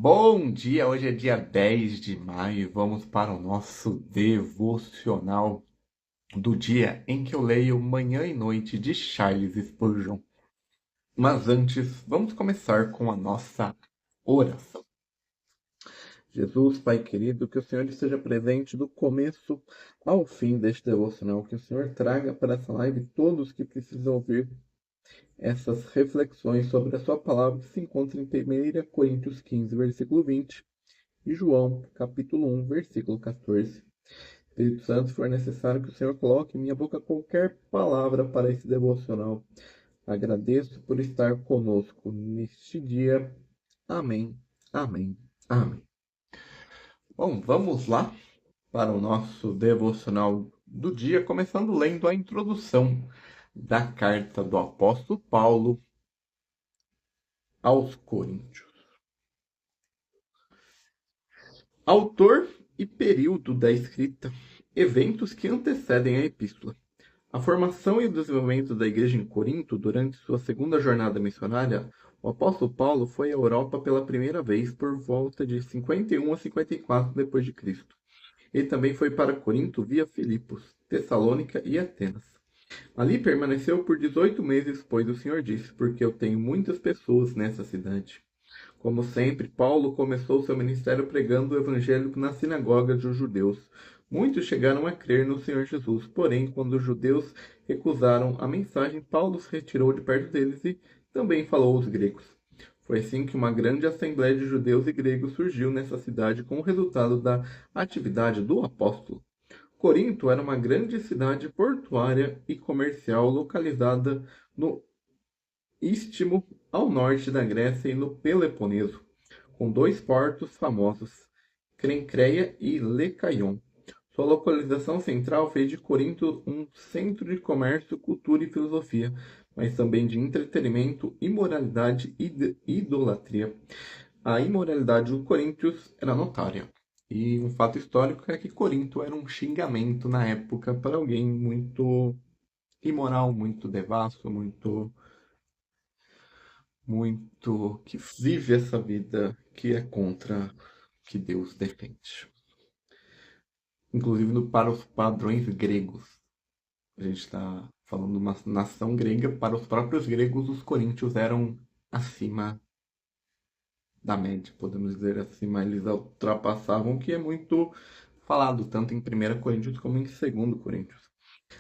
Bom dia, hoje é dia 10 de maio e vamos para o nosso devocional do dia em que eu leio Manhã e Noite de Charles Spurgeon. Mas antes, vamos começar com a nossa oração. Jesus, Pai querido, que o Senhor esteja presente do começo ao fim deste devocional, que o Senhor traga para essa live todos que precisam ouvir essas reflexões sobre a sua palavra que se encontra em 1 Coríntios 15, versículo 20, e João, capítulo 1, versículo 14. Espírito Santo, se for necessário que o Senhor coloque em minha boca qualquer palavra para esse devocional. Agradeço por estar conosco neste dia. Amém, amém, amém. Bom, vamos lá para o nosso devocional do dia, começando lendo a introdução da carta do apóstolo Paulo aos Coríntios. Autor e período da escrita. Eventos que antecedem a epístola. A formação e o desenvolvimento da igreja em Corinto durante sua segunda jornada missionária, o apóstolo Paulo foi à Europa pela primeira vez por volta de 51 a 54 depois de Cristo. Ele também foi para Corinto via Filipos, Tessalônica e Atenas. Ali permaneceu por 18 meses, pois o Senhor disse: porque eu tenho muitas pessoas nessa cidade. Como sempre, Paulo começou seu ministério pregando o evangelho nas sinagogas dos judeus. Muitos chegaram a crer no Senhor Jesus, porém, quando os judeus recusaram a mensagem, Paulo se retirou de perto deles e também falou aos gregos. Foi assim que uma grande assembleia de judeus e gregos surgiu nessa cidade como resultado da atividade do apóstolo. Corinto era uma grande cidade portuária e comercial localizada no Istmo, ao norte da Grécia e no Peloponeso, com dois portos famosos, Crencreia e Lecaion. Sua localização central fez de Corinto um centro de comércio, cultura e filosofia, mas também de entretenimento, imoralidade e idolatria. A imoralidade dos coríntios era notória. E um fato histórico é que Corinto era um xingamento na época para alguém muito imoral, muito devasso, muito que vive essa vida que é contra o que Deus defende. Inclusive para os padrões gregos. A gente está falando de uma nação grega, para os próprios gregos, os coríntios eram acima da média, podemos dizer assim, mas eles ultrapassavam o que é muito falado, tanto em 1 Coríntios como em 2 Coríntios.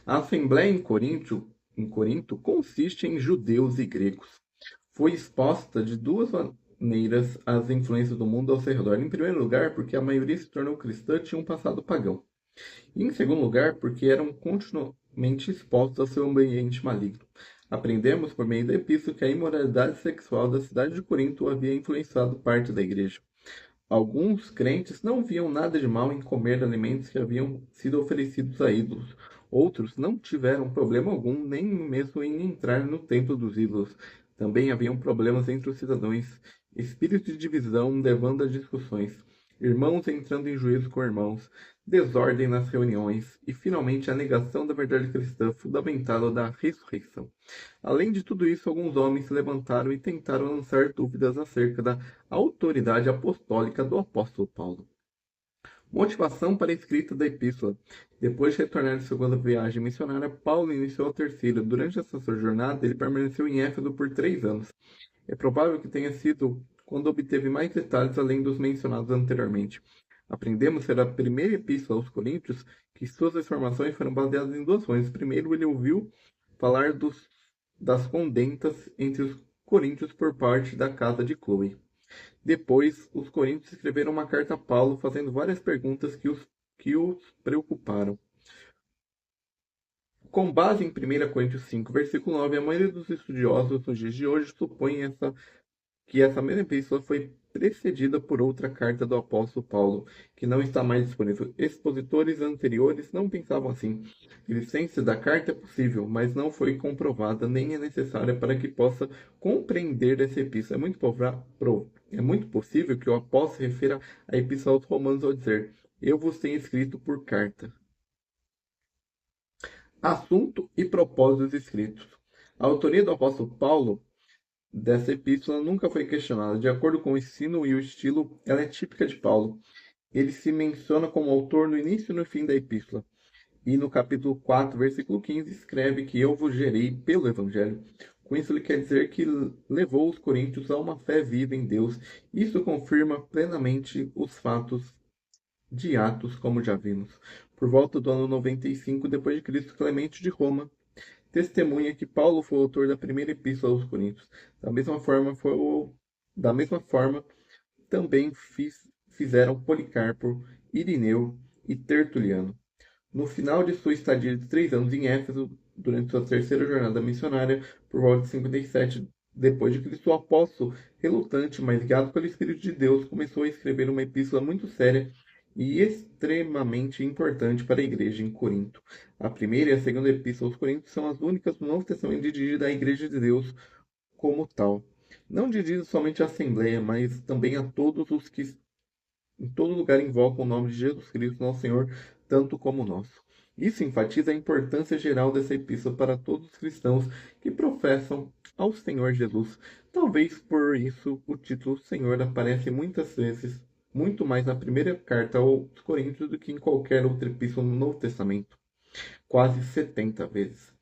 A Assembleia em Corinto consiste em judeus e gregos. Foi exposta de duas maneiras às influências do mundo ao seu redor. Em primeiro lugar, porque a maioria se tornou cristã e tinha um passado pagão. E em segundo lugar, porque eram continuamente expostos ao seu ambiente maligno. Aprendemos por meio da epístola que a imoralidade sexual da cidade de Corinto havia influenciado parte da igreja. Alguns crentes não viam nada de mal em comer alimentos que haviam sido oferecidos a ídolos. Outros não tiveram problema algum nem mesmo em entrar no templo dos ídolos. Também haviam problemas entre os cidadãos, espírito de divisão levando a discussões, irmãos entrando em juízo com irmãos, desordem nas reuniões e, finalmente, a negação da verdade cristã fundamentada da ressurreição. Além de tudo isso, alguns homens se levantaram e tentaram lançar dúvidas acerca da autoridade apostólica do apóstolo Paulo. Motivação para a escrita da epístola. Depois de retornar de segunda viagem missionária, Paulo iniciou a terceira. Durante essa sua jornada, ele permaneceu em Éfeso por 3 anos. É provável que tenha sido quando obteve mais detalhes além dos mencionados anteriormente. Aprendemos ser a primeira epístola aos Coríntios que suas informações foram baseadas em duas fontes. Primeiro, ele ouviu falar das contendas entre os coríntios por parte da casa de Chloe. Depois, os coríntios escreveram uma carta a Paulo fazendo várias perguntas que os preocuparam. Com base em 1 Coríntios 5, versículo 9, a maioria dos estudiosos nos dias de hoje supõe que essa mesma epístola foi precedida por outra carta do apóstolo Paulo, que não está mais disponível. Expositores anteriores não pensavam assim. A existência da carta é possível, mas não foi comprovada nem é necessária para que possa compreender essa epístola. É muito possível que o apóstolo se refira à epístola aos Romanos ao dizer: eu vos tenho escrito por carta. Assunto e propósitos escritos. A autoria do apóstolo Paulo dessa epístola nunca foi questionada. De acordo com o ensino e o estilo, ela é típica de Paulo. Ele se menciona como autor no início e no fim da epístola. E no capítulo 4, versículo 15, escreve que eu vos gerei pelo Evangelho. Com isso, ele quer dizer que levou os coríntios a uma fé viva em Deus. Isso confirma plenamente os fatos de Atos, como já vimos. Por volta do ano 95 depois de Cristo, Clemente de Roma testemunha que Paulo foi o autor da primeira epístola aos Coríntios. Da mesma forma também fizeram Policarpo, Irineu e Tertuliano. No final de sua estadia de 3 anos em Éfeso, durante sua terceira jornada missionária, por volta de 57 depois de Cristo, o apóstolo, relutante, mas guiado pelo Espírito de Deus, começou a escrever uma epístola muito séria e extremamente importante para a igreja em Corinto. A primeira e a segunda epístola aos Coríntios são as únicas no Novo Testamento dirigidas à igreja de Deus como tal. Não dirigidas somente à Assembleia, mas também a todos os que em todo lugar invocam o nome de Jesus Cristo, nosso Senhor, tanto como o nosso. Isso enfatiza a importância geral dessa epístola para todos os cristãos que professam ao Senhor Jesus. Talvez por isso o título Senhor aparece muitas vezes, muito mais na primeira carta aos Coríntios do que em qualquer outra epístola no Novo Testamento, quase 70 vezes.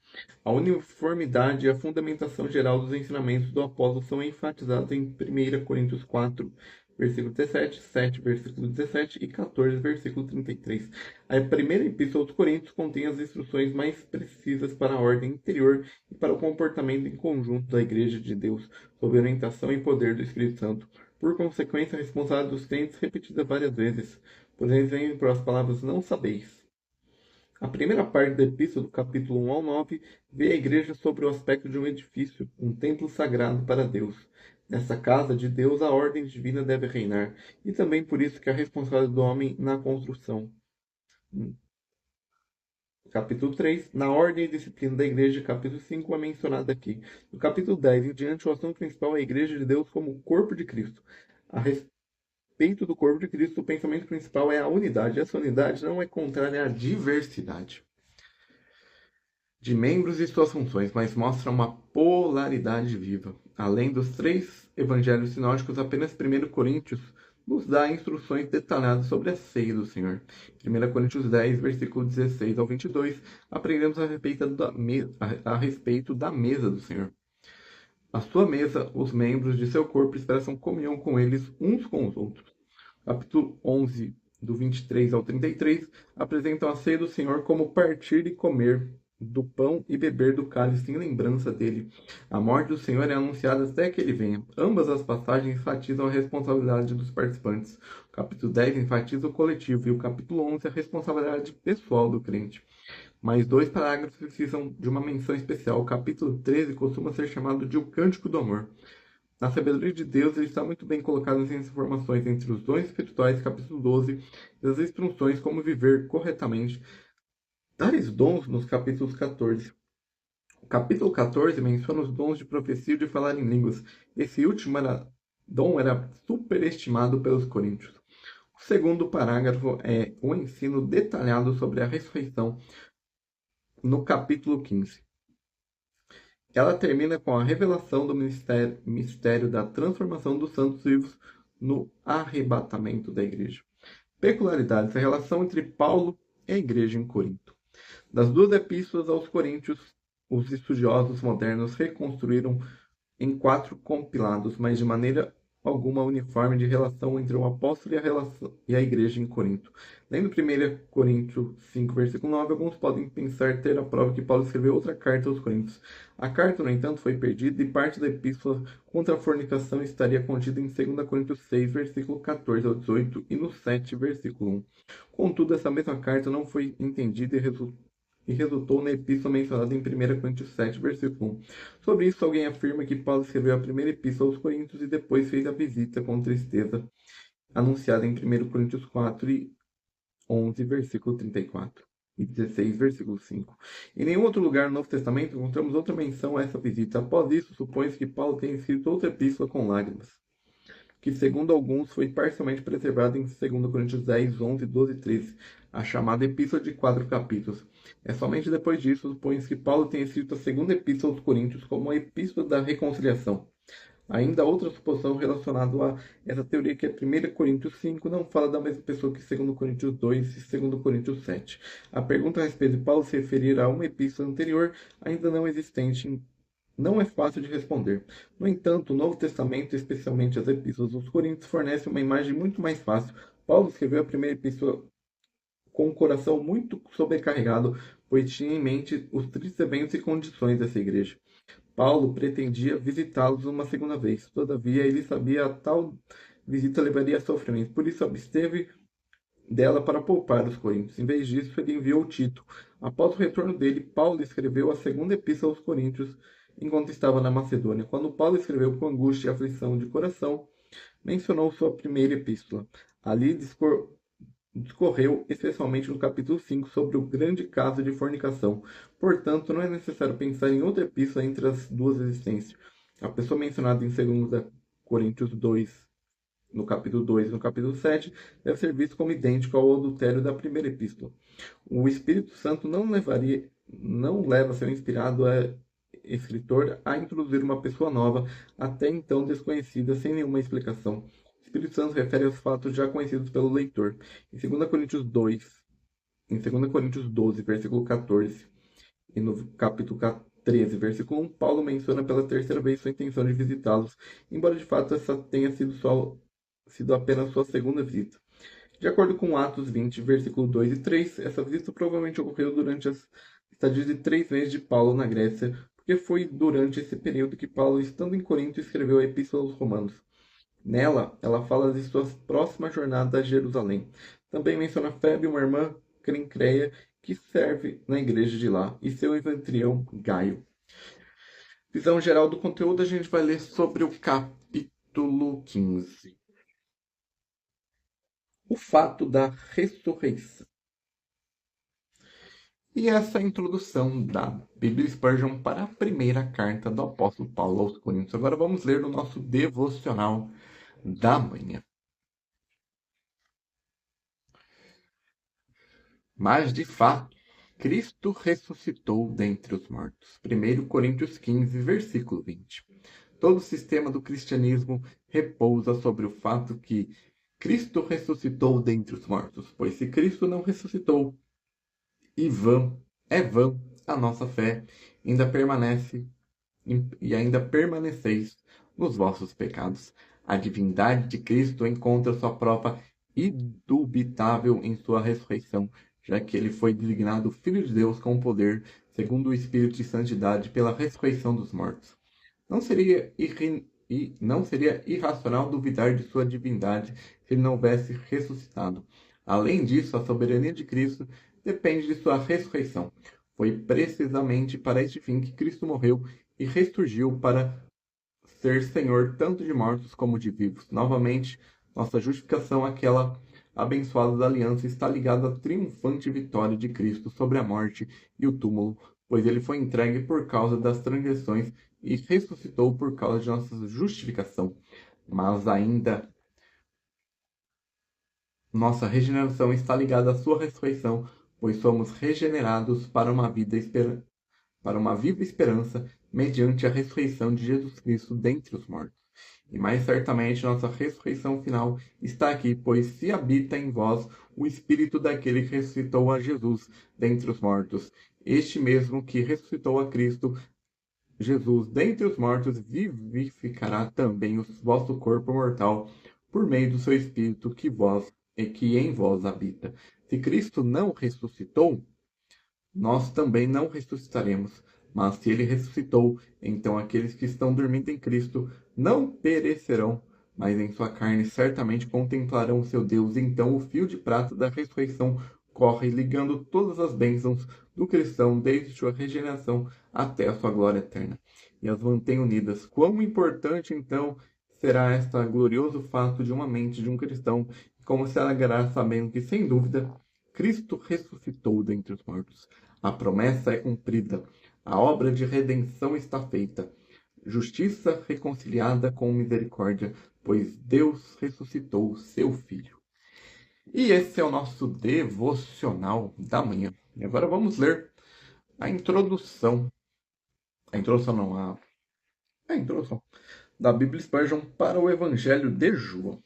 A uniformidade e a fundamentação geral dos ensinamentos do apóstolo são enfatizados em 1 Coríntios 4, versículo 17, 7, versículo 17 e 14, versículo 33. A primeira epístola aos Coríntios contém as instruções mais precisas para a ordem interior e para o comportamento em conjunto da Igreja de Deus, sob orientação e poder do Espírito Santo. Por consequência, a responsabilidade dos crentes repetida várias vezes, por exemplo, as palavras não sabeis. A primeira parte da epístola, do capítulo 1 ao 9, vê a igreja sobre o aspecto de um edifício, um templo sagrado para Deus. Nessa casa de Deus, a ordem divina deve reinar, e também por isso que a responsabilidade do homem na construção. Capítulo 3, na ordem e disciplina da igreja, capítulo 5 é mencionado aqui. No capítulo 10 em diante, o assunto principal é a igreja de Deus como o corpo de Cristo. A respeito do corpo de Cristo, o pensamento principal é a unidade. Essa unidade não é contrária à diversidade de membros e suas funções, mas mostra uma polaridade viva. Além dos 3 evangelhos sinóticos, apenas 1 Coríntios nos dá instruções detalhadas sobre a ceia do Senhor. 1 Coríntios 10, versículo 16 ao 22, aprendemos a respeito da mesa do Senhor. À sua mesa, os membros de seu corpo expressam comunhão com eles uns com os outros. Capítulo 11, do 23 ao 33, apresentam a ceia do Senhor como partir e comer do pão e beber do cálice em lembrança dele. A morte do Senhor é anunciada até que ele venha. Ambas as passagens enfatizam a responsabilidade dos participantes. O capítulo 10 enfatiza o coletivo e o capítulo 11 a responsabilidade pessoal do crente. Mais 2 parágrafos precisam de uma menção especial. O capítulo 13 costuma ser chamado de o Cântico do Amor. Na sabedoria de Deus, ele está muito bem colocado nessas informações entre os dons espirituais, capítulo 12, e as instruções como viver corretamente. Tais dons nos capítulos 14. O capítulo 14 menciona os dons de profecia e de falar em línguas. Esse último dom era superestimado pelos coríntios. O segundo parágrafo é o ensino detalhado sobre a ressurreição no capítulo 15. Ela termina com a revelação do mistério da transformação dos santos vivos no arrebatamento da igreja. Peculiaridades: a relação entre Paulo e a igreja em Corinto. Das 2 epístolas aos Coríntios, os estudiosos modernos reconstruíram em 4 compilados, mas de maneira alguma uniforme, de relação entre o apóstolo e a igreja em Corinto. Lendo 1 Coríntios 5, versículo 9, alguns podem pensar ter a prova que Paulo escreveu outra carta aos Coríntios. A carta, no entanto, foi perdida e parte da epístola contra a fornicação estaria contida em 2 Coríntios 6, versículo 14 ao 18 e no 7, versículo 1. Contudo, essa mesma carta não foi entendida e resultou na epístola mencionada em 1 Coríntios 7, versículo 1. Sobre isso, alguém afirma que Paulo escreveu a primeira epístola aos Coríntios e depois fez a visita com tristeza, anunciada em 1 Coríntios 4 e 11, versículo 34. E 16, versículo 5. Em nenhum outro lugar no Novo Testamento encontramos outra menção a essa visita. Após isso, supõe-se que Paulo tenha escrito outra epístola com lágrimas, que segundo alguns foi parcialmente preservada em 2 Coríntios 10, 11, 12 e 13, a chamada Epístola de 4 capítulos. É somente depois disso supõe-se que Paulo tenha escrito a segunda Epístola aos Coríntios como a Epístola da Reconciliação. Ainda há outra suposição relacionada a essa teoria que é 1 Coríntios 5 não fala da mesma pessoa que 2 Coríntios 2 e 2 Coríntios 7. A pergunta a respeito de Paulo se referir a uma epístola anterior ainda não existente não é fácil de responder. No entanto, o Novo Testamento, especialmente as epístolas aos Coríntios, fornece uma imagem muito mais fácil. Paulo escreveu a primeira epístola com um coração muito sobrecarregado, pois tinha em mente os tristes eventos e condições dessa igreja. Paulo pretendia visitá-los uma segunda vez. Todavia, ele sabia que a tal visita levaria a sofrimento. Por isso, absteve dela para poupar os coríntios. Em vez disso, ele enviou Tito. Após o retorno dele, Paulo escreveu a segunda epístola aos Coríntios, enquanto estava na Macedônia. Quando Paulo escreveu com angústia e aflição de coração, mencionou sua primeira epístola. Ali discorreu, especialmente no capítulo 5, sobre o grande caso de fornicação. Portanto, não é necessário pensar em outra epístola entre as duas existências. A pessoa mencionada em 2 Coríntios 2, no capítulo 2 e no capítulo 7, deve ser visto como idêntico ao adultério da primeira epístola. O Espírito Santo não leva seu inspirado escritor a introduzir uma pessoa nova, até então desconhecida, sem nenhuma explicação. O Espírito Santo refere aos fatos já conhecidos pelo leitor. Em 2 Coríntios 2, em 2 Coríntios 12, versículo 14, e no capítulo 13, versículo 1, Paulo menciona pela terceira vez sua intenção de visitá-los, embora de fato essa tenha sido apenas sua segunda visita. De acordo com Atos 20, versículo 2 e 3, essa visita provavelmente ocorreu durante as estadias de 3 meses de Paulo na Grécia, porque foi durante esse período que Paulo, estando em Corinto, escreveu a Epístola aos Romanos. Nela, ela fala de sua próxima jornada a Jerusalém. Também menciona Febe, uma irmã Crencreia, que serve na igreja de lá, e seu anfitrião Gaio. Visão geral do conteúdo, a gente vai ler sobre o capítulo 15. O fato da ressurreição. E essa é a introdução da Bíblia Spurgeon para a primeira carta do apóstolo Paulo aos Coríntios. Agora vamos ler o nosso devocional da manhã. Mas, de fato, Cristo ressuscitou dentre os mortos. 1 Coríntios 15, versículo 20. Todo o sistema do cristianismo repousa sobre o fato que Cristo ressuscitou dentre os mortos, pois se Cristo não ressuscitou, é vã a nossa fé, ainda permaneceis nos vossos pecados. A divindade de Cristo encontra sua prova indubitável em sua ressurreição, já que ele foi designado Filho de Deus com poder, segundo o Espírito de Santidade, pela ressurreição dos mortos. Não seria irracional duvidar de sua divindade se ele não houvesse ressuscitado. Além disso, a soberania de Cristo depende de sua ressurreição. Foi precisamente para este fim que Cristo morreu e ressurgiu para ser Senhor tanto de mortos como de vivos. Novamente, nossa justificação, aquela abençoada da aliança, está ligada à triunfante vitória de Cristo sobre a morte e o túmulo, pois ele foi entregue por causa das transgressões e ressuscitou por causa de nossa justificação. Mas ainda nossa regeneração está ligada à sua ressurreição, pois somos regenerados para uma viva esperança mediante a ressurreição de Jesus Cristo dentre os mortos. E mais certamente nossa ressurreição final está aqui, pois se habita em vós o Espírito daquele que ressuscitou a Jesus dentre os mortos. Este mesmo que ressuscitou a Cristo Jesus dentre os mortos vivificará também o vosso corpo mortal por meio do seu Espírito que em vós habita. Se Cristo não ressuscitou, nós também não ressuscitaremos. Mas se ele ressuscitou, então aqueles que estão dormindo em Cristo não perecerão, mas em sua carne certamente contemplarão o seu Deus. Então o fio de prata da ressurreição corre ligando todas as bênçãos do cristão desde sua regeneração até a sua glória eterna, e as mantém unidas. Quão importante, então, será este glorioso fato de uma mente de um cristão, e como se alegrará sabendo que, sem dúvida, Cristo ressuscitou dentre os mortos. A promessa é cumprida, a obra de redenção está feita, justiça reconciliada com misericórdia, pois Deus ressuscitou seu Filho. E esse é o nosso devocional da manhã. E agora vamos ler a introdução. A introdução não, a introdução da Bíblia Spurgeon para o Evangelho de João.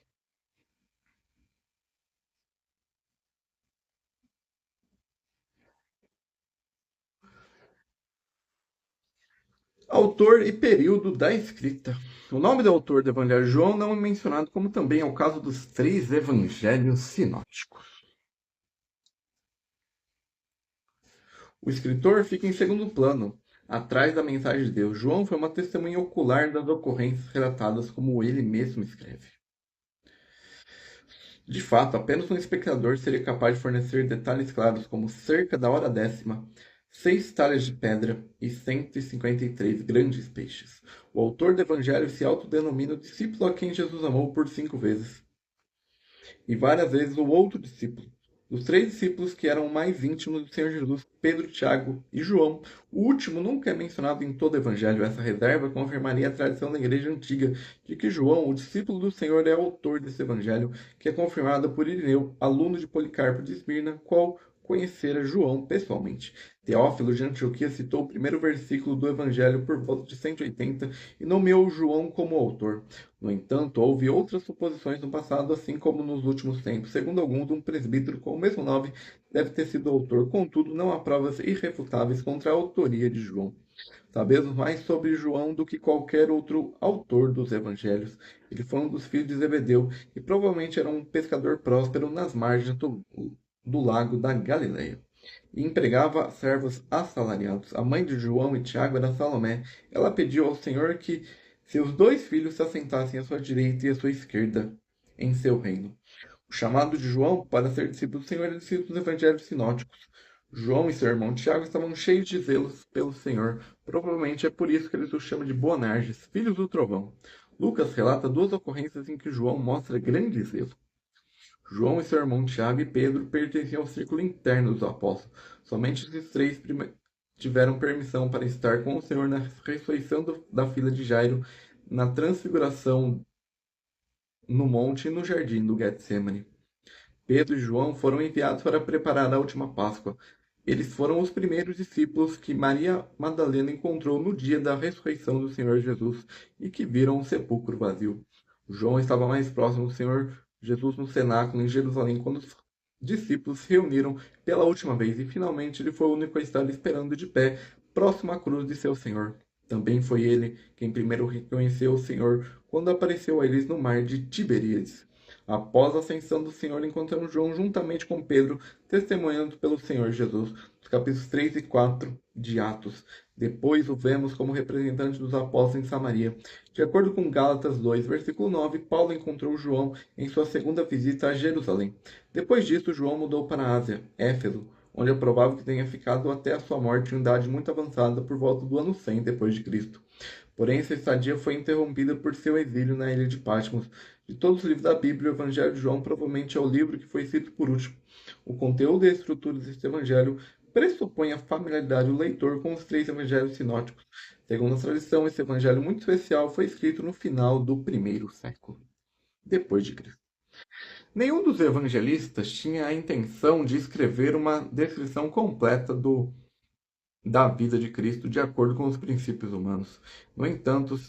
Autor e período da escrita. O nome do autor do Evangelho de João não é mencionado, como também é o caso dos 3 evangelhos sinóticos. O escritor fica em segundo plano, atrás da mensagem de Deus. João foi uma testemunha ocular das ocorrências relatadas, como ele mesmo escreve. De fato, apenas um espectador seria capaz de fornecer detalhes claros, como cerca da hora 10ª, 6 talhas de pedra e 153 grandes peixes. O autor do Evangelho se autodenomina o discípulo a quem Jesus amou por 5 vezes. E várias vezes o outro discípulo. Dos 3 discípulos que eram mais íntimos do Senhor Jesus, Pedro, Tiago e João, o último nunca é mencionado em todo o Evangelho. Essa reserva confirmaria a tradição da Igreja Antiga de que João, o discípulo do Senhor, é autor desse Evangelho, que é confirmada por Irineu, aluno de Policarpo de Esmirna, qual conhecera João pessoalmente. Teófilo de Antioquia citou o primeiro versículo do Evangelho por volta de 180 e nomeou João como autor. No entanto, houve outras suposições no passado, assim como nos últimos tempos. Segundo alguns, um presbítero com o mesmo nome deve ter sido autor. Contudo, não há provas irrefutáveis contra a autoria de João. Sabemos mais sobre João do que qualquer outro autor dos evangelhos. Ele foi um dos filhos de Zebedeu e provavelmente era um pescador próspero nas margens do lago da Galileia. E empregava servos assalariados. A mãe de João e Tiago era Salomé. Ela pediu ao Senhor que seus 2 filhos se assentassem à sua direita e à sua esquerda em seu reino. O chamado de João para ser discípulo do Senhor é discípulo dos evangelhos sinóticos. João e seu irmão Tiago estavam cheios de zelos pelo Senhor. Provavelmente é por isso que eles o chamam de Boanerges, filhos do trovão. Lucas relata 2 ocorrências em que João mostra grande zelo. João e seu irmão Tiago e Pedro pertenciam ao círculo interno dos apóstolos. Somente esses 3 tiveram permissão para estar com o Senhor na ressurreição da filha de Jairo, na transfiguração no monte e no jardim do Getsemane. Pedro e João foram enviados para preparar a última Páscoa. Eles foram os primeiros discípulos que Maria Madalena encontrou no dia da ressurreição do Senhor Jesus e que viram o sepulcro vazio. João estava mais próximo do Senhor Jesus no cenáculo em Jerusalém quando os discípulos se reuniram pela última vez e finalmente ele foi o único a estar esperando de pé, próximo à cruz de seu Senhor. Também foi ele quem primeiro reconheceu o Senhor quando apareceu a eles no mar de Tiberíades. Após a ascensão do Senhor, encontramos João juntamente com Pedro, testemunhando pelo Senhor Jesus, nos capítulos 3 e 4 de Atos. Depois o vemos como representante dos apóstolos em Samaria. De acordo com Gálatas 2, versículo 9, Paulo encontrou João em sua segunda visita a Jerusalém. Depois disso, João mudou para a Ásia, Éfeso, onde é provável que tenha ficado até a sua morte em idade muito avançada por volta do ano 100 depois de Cristo. Porém, essa estadia foi interrompida por seu exílio na ilha de Patmos. De todos os livros da Bíblia, o Evangelho de João provavelmente é o livro que foi escrito por último. O conteúdo e a estrutura deste evangelho pressupõe a familiaridade do leitor com os 3 evangelhos sinóticos. Segundo a tradição, esse evangelho muito especial foi escrito no final do 1º século depois de Cristo. Nenhum dos evangelistas tinha a intenção de escrever uma descrição completa da vida de Cristo de acordo com os princípios humanos. No entanto,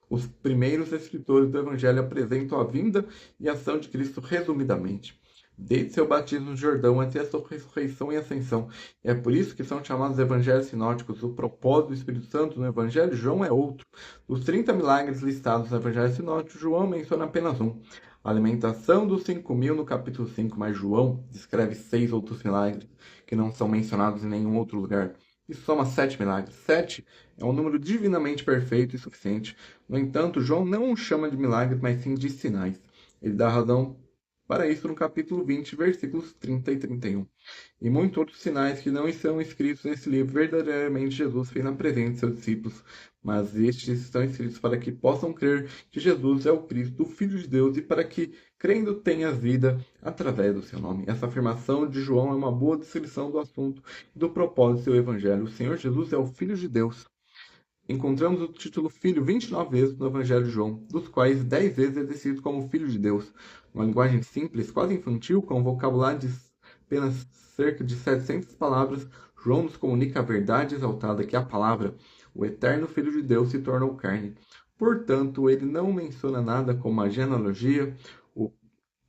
os primeiros escritores do Evangelho apresentam a vinda e ação de Cristo resumidamente, desde seu batismo no Jordão até a sua ressurreição e ascensão. É por isso que são chamados Evangelhos sinóticos. O propósito do Espírito Santo no Evangelho de João é outro. Dos 30 milagres listados no Evangelho sinótico, João menciona apenas um. A alimentação dos 5.000 no capítulo 5, mas João descreve 6 outros milagres que não são mencionados em nenhum outro lugar. Isso soma 7 milagres. 7 é um número divinamente perfeito e suficiente. No entanto, João não o chama de milagres, mas sim de sinais. Ele dá razão para isso no capítulo 20, versículos 30 e 31. E muitos outros sinais que não estão escritos nesse livro, verdadeiramente Jesus fez na presença de seus discípulos. Mas estes estão escritos para que possam crer que Jesus é o Cristo, o Filho de Deus, e para que, crendo, tenha vida através do seu nome. Essa afirmação de João é uma boa descrição do assunto e do propósito do seu evangelho. O Senhor Jesus é o Filho de Deus. Encontramos o título Filho 29 vezes no Evangelho de João, dos quais 10 vezes é descrito como Filho de Deus. Uma linguagem simples, quase infantil, com um vocabulário de apenas cerca de 700 palavras, João nos comunica a verdade exaltada que a palavra, o eterno Filho de Deus, se tornou carne. Portanto, ele não menciona nada como a genealogia, o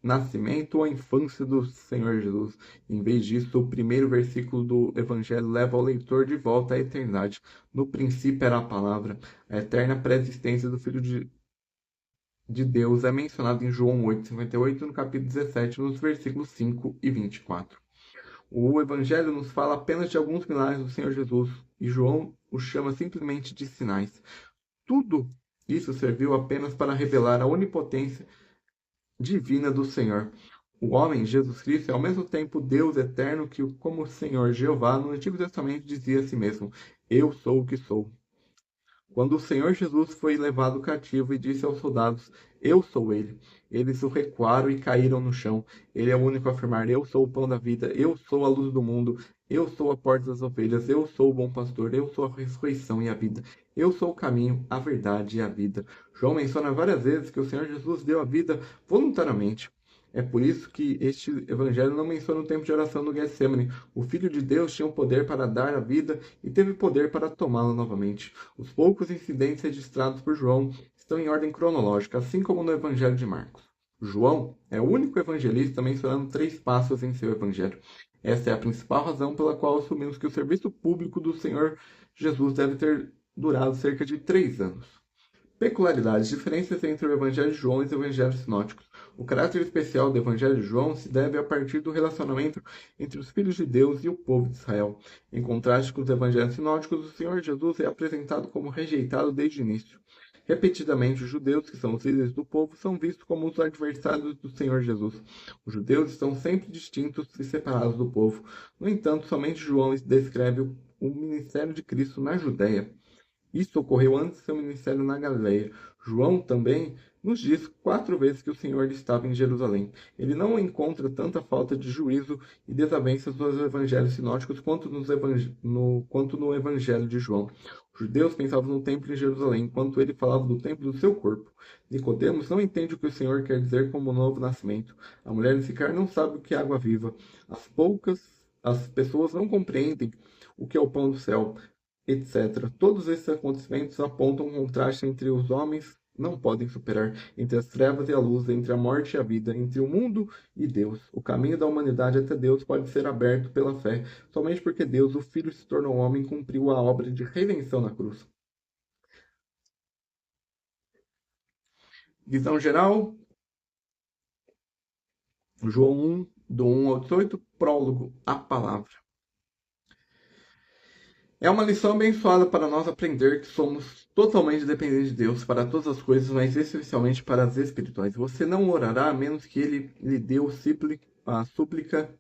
nascimento ou a infância do Senhor Jesus. Em vez disso, o primeiro versículo do Evangelho leva o leitor de volta à eternidade. No princípio era a palavra, a eterna pré-existência do Filho de Deus é mencionado em João 8,58, no capítulo 17, nos versículos 5 e 24. O Evangelho nos fala apenas de alguns milagres do Senhor Jesus, e João os chama simplesmente de sinais. Tudo isso serviu apenas para revelar a onipotência divina do Senhor. O homem, Jesus Cristo, é ao mesmo tempo Deus eterno que, como o Senhor Jeová, no Antigo Testamento dizia a si mesmo: Eu sou o que sou. Quando o Senhor Jesus foi levado cativo e disse aos soldados: Eu sou ele. Eles o recuaram e caíram no chão. Ele é o único a afirmar: Eu sou o pão da vida, eu sou a luz do mundo, eu sou a porta das ovelhas, eu sou o bom pastor, eu sou a ressurreição e a vida. Eu sou o caminho, a verdade e a vida. João menciona várias vezes que o Senhor Jesus deu a vida voluntariamente. É por isso que este evangelho não menciona o tempo de oração no Getsemane. O Filho de Deus tinha o poder para dar a vida e teve poder para tomá-la novamente. Os poucos incidentes registrados por João estão em ordem cronológica, assim como no Evangelho de Marcos. João é o único evangelista mencionando 3 passos em seu evangelho. Essa é a principal razão pela qual assumimos que o serviço público do Senhor Jesus deve ter durado cerca de 3 anos. Peculiaridades, diferenças entre o Evangelho de João e os Evangelhos sinóticos. O caráter especial do Evangelho de João se deve a partir do relacionamento entre os filhos de Deus e o povo de Israel. Em contraste com os Evangelhos sinóticos, o Senhor Jesus é apresentado como rejeitado desde o início. Repetidamente, os judeus, que são os líderes do povo, são vistos como os adversários do Senhor Jesus. Os judeus estão sempre distintos e separados do povo. No entanto, somente João descreve o ministério de Cristo na Judéia. Isso ocorreu antes do seu ministério na Galileia. João também nos diz 4 vezes que o Senhor estava em Jerusalém. Ele não encontra tanta falta de juízo e desavenças nos evangelhos sinóticos quanto no evangelho de João. Os judeus pensavam no templo em Jerusalém, enquanto ele falava do templo do seu corpo. Nicodemos não entende o que o Senhor quer dizer como novo nascimento. A mulher em Sicar não sabe o que é água viva. As pessoas não compreendem o que é o pão do céu, etc. Todos esses acontecimentos apontam um contraste entre os homens não podem superar, entre as trevas e a luz, entre a morte e a vida, entre o mundo e Deus. O caminho da humanidade até Deus pode ser aberto pela fé, somente porque Deus, o Filho, se tornou homem e cumpriu a obra de redenção na cruz. Visão geral, João 1, do 1 ao 18, prólogo, a palavra. É uma lição abençoada para nós aprender que somos totalmente dependentes de Deus para todas as coisas, mas especialmente para as espirituais. Você não orará a menos que Ele lhe dê a súplica,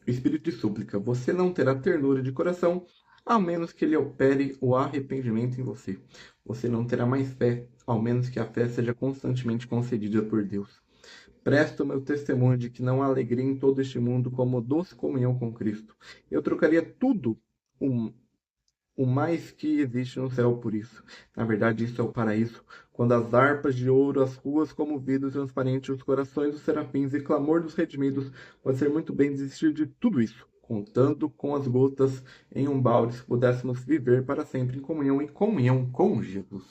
o espírito de súplica. Você não terá ternura de coração a menos que Ele opere o arrependimento em você. Você não terá mais fé, ao menos que a fé seja constantemente concedida por Deus. Presto o meu testemunho de que não há alegria em todo este mundo como doce comunhão com Cristo. Eu trocaria tudo o mais que existe no céu por isso. Na verdade, isso é o paraíso, quando as harpas de ouro, as ruas como vidro transparente, os corações dos serafins e clamor dos redimidos, pode ser muito bem desistir de tudo isso, contando com as gotas em um balde, se pudéssemos viver para sempre em comunhão com Jesus.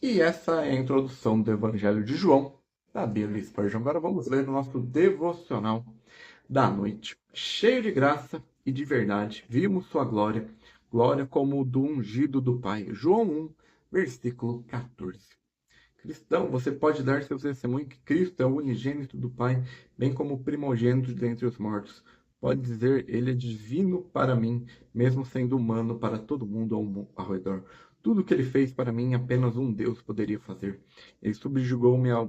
E essa é a introdução do Evangelho de João, da Bíblia Spurgeon. Agora vamos ler o nosso devocional da noite. Cheio de graça e de verdade, vimos sua glória, glória como do ungido do Pai. João 1, versículo 14. Cristão, você pode dar seu testemunho que Cristo é o unigênito do Pai, bem como o primogênito dentre os mortos. Pode dizer, ele é divino para mim, mesmo sendo humano para todo mundo ao redor. Tudo que ele fez para mim, apenas um Deus poderia fazer. Ele subjugou minha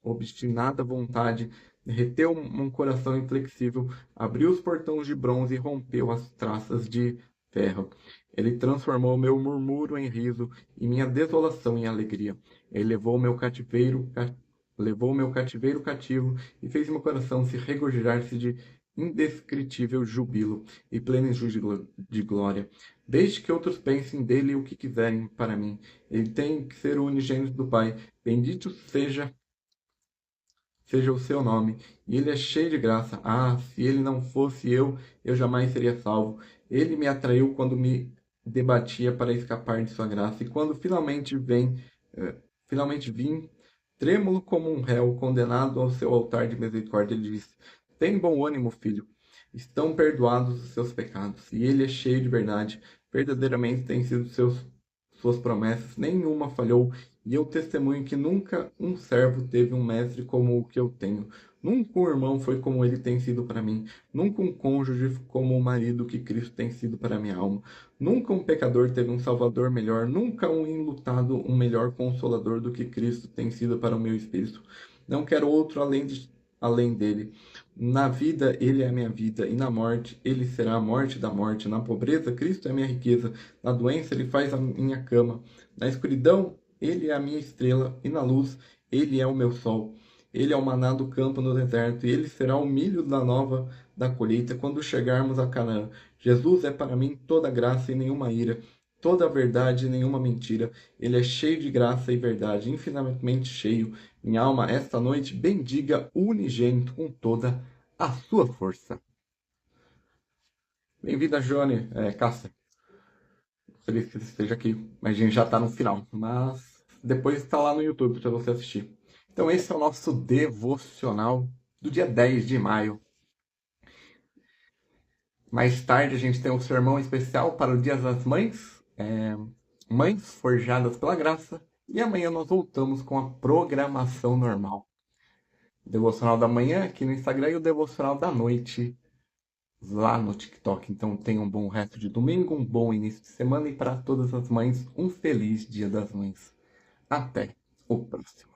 obstinada vontade, derreteu um coração inflexível, abriu os portões de bronze e rompeu as traças de ferro. Ele transformou meu murmúrio em riso e minha desolação em alegria. Ele levou meu cativeiro cativo e fez meu coração se regozijar-se de indescritível júbilo e plenitude de glória. Desde que outros pensem dele o que quiserem para mim, ele tem que ser o unigênito do Pai. Bendito seja o seu nome, e ele é cheio de graça. Ah, se ele não fosse eu jamais seria salvo. Ele me atraiu quando me debatia para escapar de sua graça. E quando finalmente vim, trêmulo como um réu, condenado ao seu altar de misericórdia, ele disse: Tem bom ânimo, filho. Estão perdoados os seus pecados. E ele é cheio de verdade. Verdadeiramente têm sido suas promessas. Nenhuma falhou. E eu testemunho que nunca um servo teve um mestre como o que eu tenho. Nunca um irmão foi como ele tem sido para mim. Nunca um cônjuge como o marido que Cristo tem sido para minha alma. Nunca um pecador teve um salvador melhor. Nunca um enlutado um melhor consolador do que Cristo tem sido para o meu espírito. Não quero outro além dele. Na vida, ele é a minha vida, e na morte, ele será a morte da morte. Na pobreza, Cristo é a minha riqueza. Na doença, ele faz a minha cama. Na escuridão, ele é a minha estrela, e na luz, ele é o meu sol. Ele é o maná do campo no deserto, e ele será o milho da nova da colheita quando chegarmos a Canaã. Jesus é para mim toda graça e nenhuma ira, toda verdade e nenhuma mentira. Ele é cheio de graça e verdade, infinitamente cheio. Minha alma, esta noite, bendiga o unigênito com toda a sua força. Bem-vinda, Johnny. Cássia. Feliz que você esteja aqui. Mas a gente já está no final. Mas depois está lá no YouTube para você assistir. Então esse é o nosso devocional do dia 10 de maio. Mais tarde a gente tem um sermão especial para o Dia das Mães. Mães forjadas pela graça. E amanhã nós voltamos com a programação normal. O devocional da manhã aqui no Instagram e o devocional da noite lá no TikTok. Então tenha um bom resto de domingo, um bom início de semana e para todas as mães, um feliz Dia das Mães. Até o próximo.